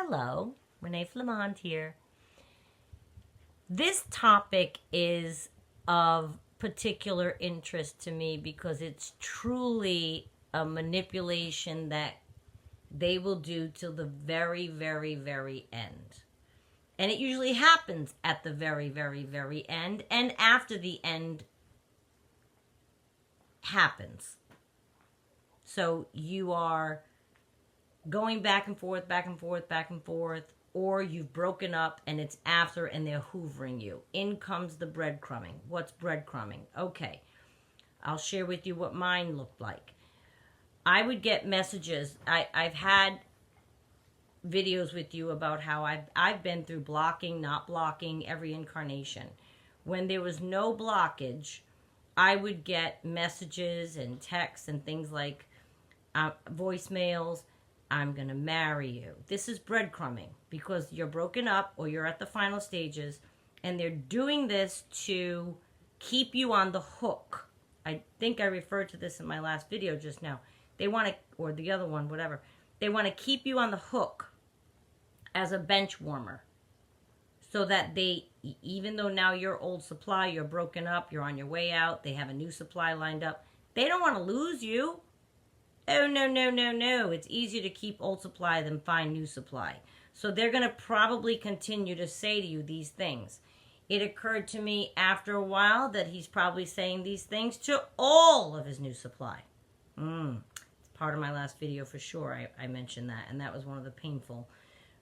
Hello, Renee Flamand here. This topic is of particular interest to me because it's truly a manipulation that they will do till the very, very, very end. And it usually happens at the very, very, very end, and after the end happens. So you are going back and forth, back and forth, back and forth, or you've broken up and it's after and they're hoovering you. In comes the breadcrumbing. What's breadcrumbing? Okay, I'll share with you what mine looked like. I would get messages. I've had videos with you about how I've been through blocking, not blocking, every incarnation. When there was no blockage, I would get messages and texts and things like voicemails. I'm going to marry you. This is breadcrumbing because you're broken up or you're at the final stages, and they're doing this to keep you on the hook. I think I referred to this in my last video just now. They want to, or the other one, whatever. They want to keep you on the hook as a bench warmer so that they, even though now you're old supply, you're broken up, you're on your way out, they have a new supply lined up, they don't want to lose you. Oh, no, no, no, no. It's easier to keep old supply than find new supply. So they're going to probably continue to say to you these things. It occurred to me after a while that he's probably saying these things to all of his new supply. It's part of my last video for sure. I mentioned that, and that was one of the painful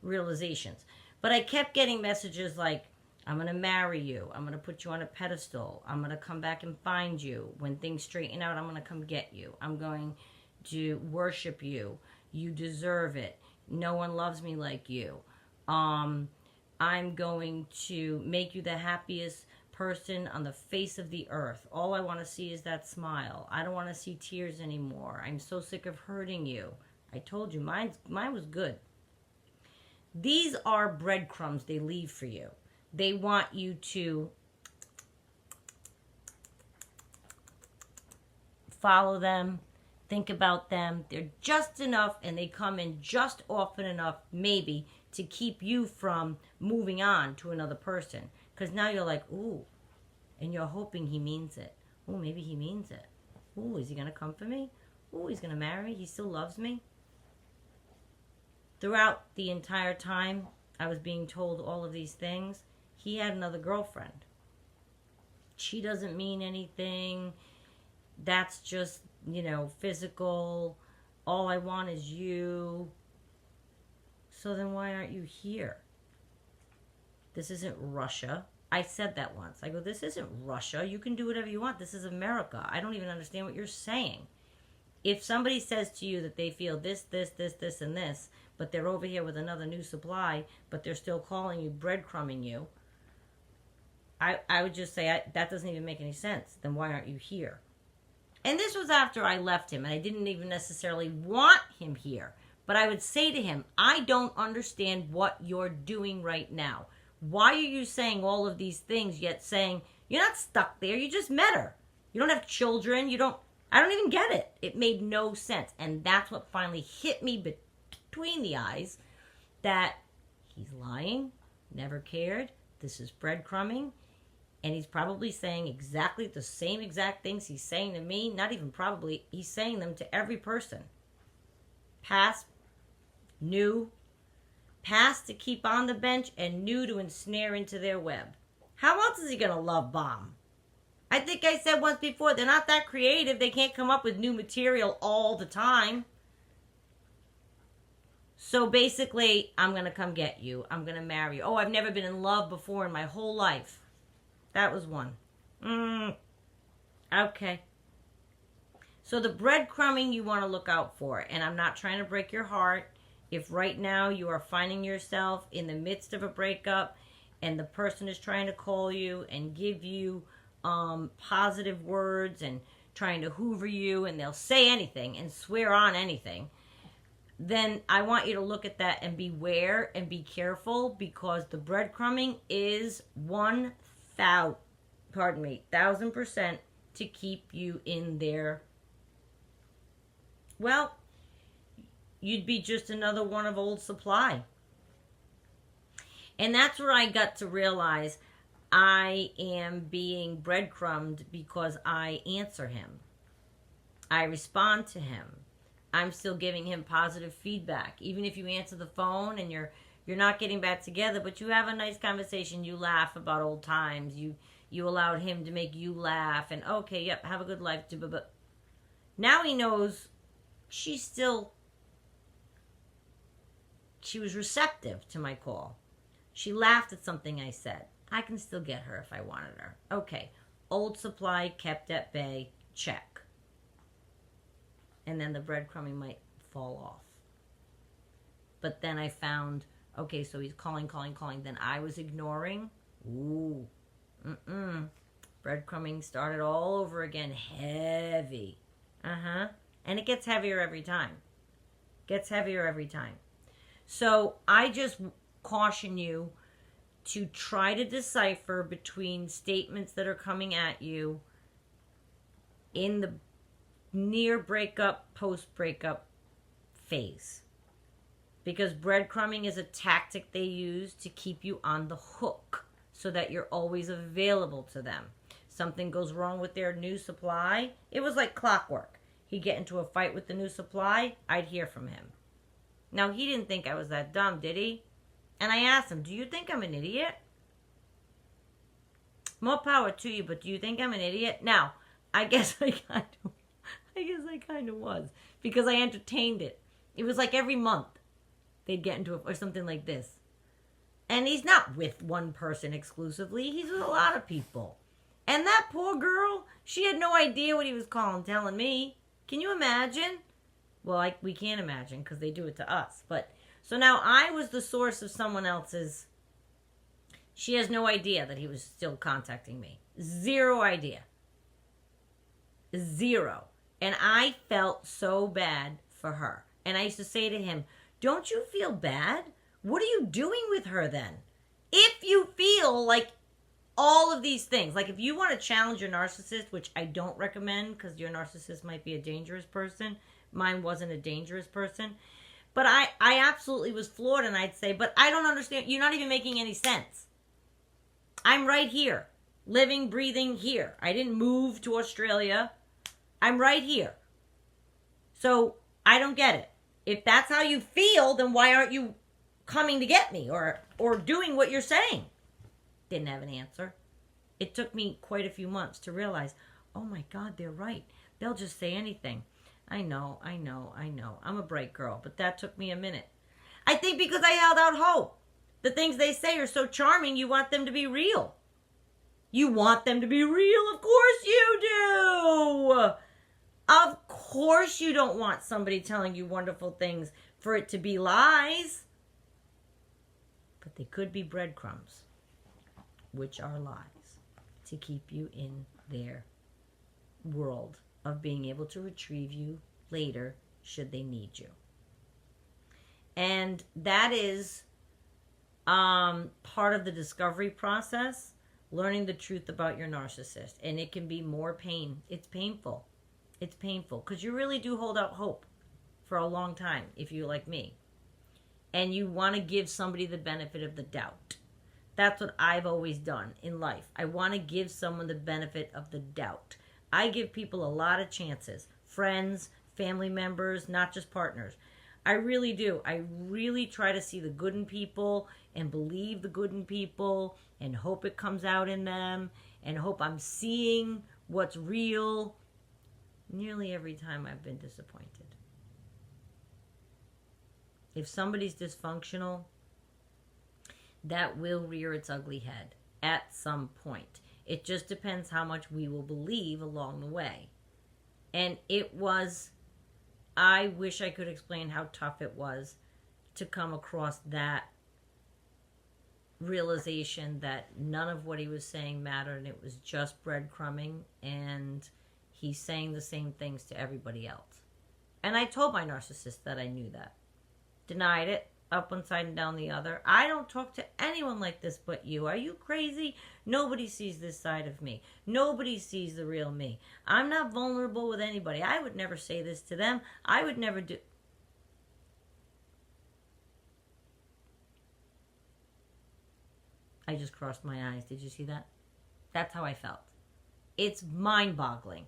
realizations. But I kept getting messages like, I'm going to marry you. I'm going to put you on a pedestal. I'm going to come back and find you. When things straighten out, I'm going to come get you. I'm going to worship you. You deserve it. No one loves me like you. I'm going to make you the happiest person on the face of the earth. All I want to see is that smile. I don't want to see tears anymore. I'm so sick of hurting you. I told you, mine was good. These are breadcrumbs they leave for you. They want you to follow them, think about them. They're just enough, and they come in just often enough, maybe, to keep you from moving on to another person. Because now you're like, ooh, and you're hoping he means it. Ooh, maybe he means it. Ooh, is he going to come for me? Ooh, he's going to marry me. He still loves me. Throughout the entire time I was being told all of these things, he had another girlfriend. She doesn't mean anything. That's just, physical. All I want is you. So then why aren't you here? This isn't Russia. I said that once. I go, this isn't Russia. You can do whatever you want. This is America. I don't even understand what you're saying. If somebody says to you that they feel this, and this, but they're over here with another new supply, but they're still calling you, breadcrumbing you, I would just say, that doesn't even make any sense. Then why aren't you here? And this was after I left him, and I didn't even necessarily want him here. But I would say to him, I don't understand what you're doing right now. Why are you saying all of these things, yet saying, you're not stuck there, you just met her. You don't have children, I don't even get it. It made no sense. And that's what finally hit me between the eyes, that he's lying, never cared, this is breadcrumbing, and he's probably saying exactly the same exact things he's saying to me. Not even probably, he's saying them to every person. Past, new, past to keep on the bench, and new to ensnare into their web. How else is he going to love bomb? I think I said once before, they're not that creative. They can't come up with new material all the time. So basically, I'm going to come get you. I'm going to marry you. Oh, I've never been in love before in my whole life. That was one. Okay. So the breadcrumbing you want to look out for. And I'm not trying to break your heart. If right now you are finding yourself in the midst of a breakup and the person is trying to call you and give you positive words and trying to hoover you, and they'll say anything and swear on anything, then I want you to look at that and beware and be careful, because the breadcrumbing is 1,000% to keep you in there. Well, you'd be just another one of old supply. And that's where I got to realize I am being breadcrumbed because I answer him. I respond to him. I'm still giving him positive feedback. Even if you answer the phone and you're not getting back together, but you have a nice conversation, you laugh about old times, you allowed him to make you laugh, and okay, yep, have a good life. But now he knows she was receptive to my call. She laughed at something I said. I can still get her if I wanted her. Okay, old supply kept at bay, check. And then the breadcrumbing might fall off. But then I found, okay, so he's calling. Then I was ignoring. Ooh, breadcrumbing started all over again, heavy. And it gets heavier every time. So I just caution you to try to decipher between statements that are coming at you in the near breakup, post-breakup phase. Because breadcrumbing is a tactic they use to keep you on the hook so that you're always available to them. Something goes wrong with their new supply. It was like clockwork. He'd get into a fight with the new supply, I'd hear from him. Now, he didn't think I was that dumb, did he? And I asked him, do you think I'm an idiot? More power to you, but do you think I'm an idiot? Now, I guess I kind of was, because I entertained it. It was like every month they'd get into it or something like this. And he's not with one person exclusively. He's with a lot of people. And that poor girl, she had no idea what he was telling me. Can you imagine? Well, we can't imagine because they do it to us. But so now I was the source of someone else's. She has no idea that he was still contacting me. Zero idea. Zero. And I felt so bad for her. And I used to say to him, don't you feel bad? What are you doing with her then? If you feel like all of these things, like if you want to challenge your narcissist, which I don't recommend because your narcissist might be a dangerous person. Mine wasn't a dangerous person. But I absolutely was floored, and I'd say, but I don't understand. You're not even making any sense. I'm right here, living, breathing here. I didn't move to Australia. I'm right here. So I don't get it. If that's how you feel, then why aren't you coming to get me or doing what you're saying? Didn't have an answer. It took me quite a few months to realize, oh my God, they're right. They'll just say anything. I know. I'm a bright girl, but that took me a minute. I think because I held out hope. The things they say are so charming, you want them to be real. You want them to be real? Of course you do. Of course you don't want somebody telling you wonderful things for it to be lies. But they could be breadcrumbs, which are lies, to keep you in their world of being able to retrieve you later should they need you. And that is part of the discovery process, learning the truth about your narcissist. And it can be more pain. It's painful. It's painful because you really do hold out hope for a long time if you're like me. And you want to give somebody the benefit of the doubt. That's what I've always done in life. I want to give someone the benefit of the doubt. I give people a lot of chances. Friends, family members, not just partners. I really do. I really try to see the good in people and believe the good in people and hope it comes out in them and hope I'm seeing what's real. Nearly every time I've been disappointed. If somebody's dysfunctional, that will rear its ugly head at some point. It just depends how much we will believe along the way. And I wish I could explain how tough it was to come across that realization that none of what he was saying mattered and it was just breadcrumbing and he's saying the same things to everybody else. And I told my narcissist that I knew that. Denied it, up one side and down the other. I don't talk to anyone like this but you. Are you crazy? Nobody sees this side of me. Nobody sees the real me. I'm not vulnerable with anybody. I would never say this to them. I would never do... I just crossed my eyes. Did you see that? That's how I felt. It's mind-boggling.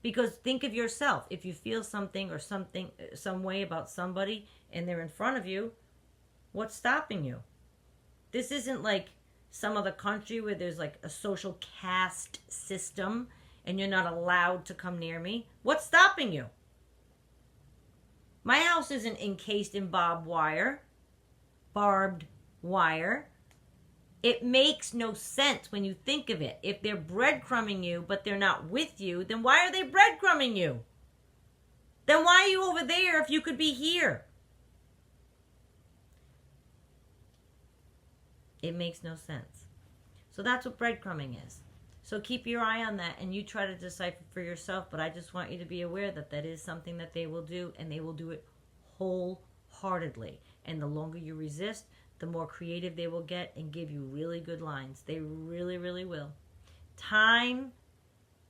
Because think of yourself. If you feel something or some way about somebody and they're in front of you, what's stopping you? This isn't like some other country where there's like a social caste system and you're not allowed to come near me. What's stopping you? My house isn't encased in barbed wire. It makes no sense when you think of it. If they're breadcrumbing you, but they're not with you, then why are they breadcrumbing you? Then why are you over there if you could be here? It makes no sense. So that's what breadcrumbing is. So keep your eye on that and you try to decipher for yourself. But I just want you to be aware that that is something that they will do, and they will do it wholeheartedly. And the longer you resist, the more creative they will get and give you really good lines. They really, really will. Time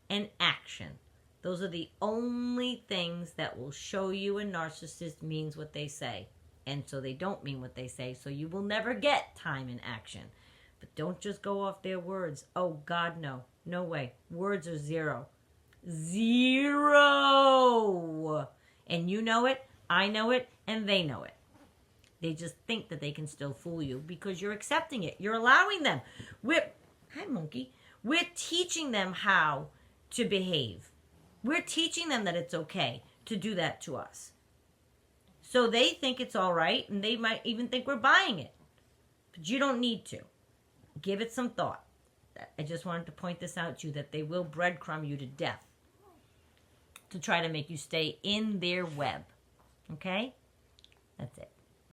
and action. Those are the only things that will show you a narcissist means what they say. And so they don't mean what they say. So you will never get time and action. But don't just go off their words. Oh, God, no. No way. Words are zero. Zero. And you know it, I know it, and they know it. They just think that they can still fool you because you're accepting it. You're allowing them. Hi, monkey. We're teaching them how to behave. We're teaching them that it's okay to do that to us. So they think it's all right, and they might even think we're buying it. But you don't need to. Give it some thought. I just wanted to point this out to you, that they will breadcrumb you to death to try to make you stay in their web. Okay? That's it.